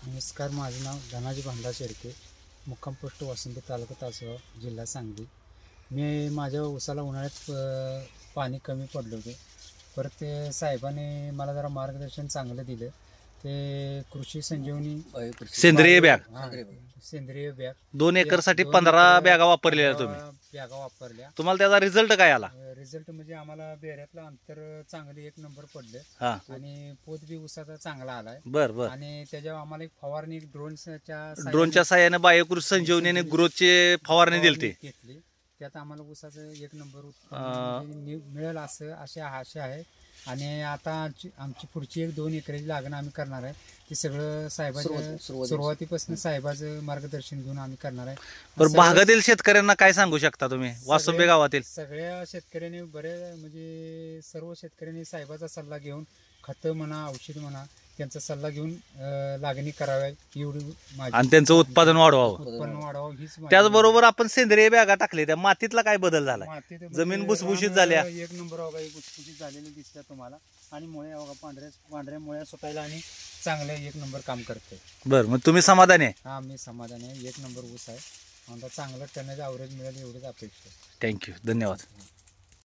नमस्कार, माझं नाव धनाजी भांडा शेळके, मुक्काम पोस्ट वसंत, तालुका तासगाव, जिल्हा सांगली. मी माझ्या ऊसाला उन्हाळ्यात पाणी कमी पडलं होते. परत ते साहेबांनी मला जरा मार्गदर्शन चांगलं दिलं. ते कृषी संजीवनी सेंद्रिय बॅग सेंद्रिय बॅग 2 एकरसाठी 15 बॅगा वापरलेल्या तुम्ही. बॅगा वापरल्या. तुम्हाला त्याचा रिझल्ट काय आला? रिझल्ट म्हणजे आम्हाला बेऱ्यातलं अंतर चांगलं 1 नंबर पडलं हा. आणि पोत बी ऊसाचा चांगला आलाय. बर बर. आणि त्याच्यावर आम्हाला एक फवारणी ड्रोनच्या साह्याने बायोकृषी संजीवनीने ग्रोथची फवारणी दिली घेतली. त्यात आम्हाला ऊसाचं 1 नंबर उत्पन्न मिळेल असं आशा आहे. आणि आता आमची पुढची 1-2 एकराची लागण आम्ही करणार आहे. ते सगळं साहेबांच्या सुरुवातीपासून साहेबाचं मार्गदर्शन घेऊन आम्ही करणार आहे. तर भागातील शेतकऱ्यांना काय सांगू शकता तुम्ही? वासुंबे गावातील सगळ्या शेतकऱ्यांनी म्हणजे सर्व शेतकऱ्यांनी साहेबाचा सल्ला घेऊन खत म्हणा, औषध म्हणा, त्यांचा सल्ला घेऊन लागणी करावी एवढी आणि त्यांचं उत्पादन वाढवावं. त्याचबरोबर आपण सेंद्रिय बॅगा टाकले, त्या मातीतला काय बदल झाला? जमीन भुसभुशीत झाल्या. 1 नंबर भुसभुशीत झालेली दिसल्या तुम्हाला. आणि मुळे पांढऱ्या मुळ्या सुटायला आणि चांगलं 1 नंबर काम करते. बरं, मग तुम्ही समाधानी आहे? हा, मी समाधानी आहे. 1 नंबर ऊस आहे. आमचा चांगलं टनेज ॲव्हरेज मिळेल एवढीच अपेक्षा. थँक्यू, धन्यवाद.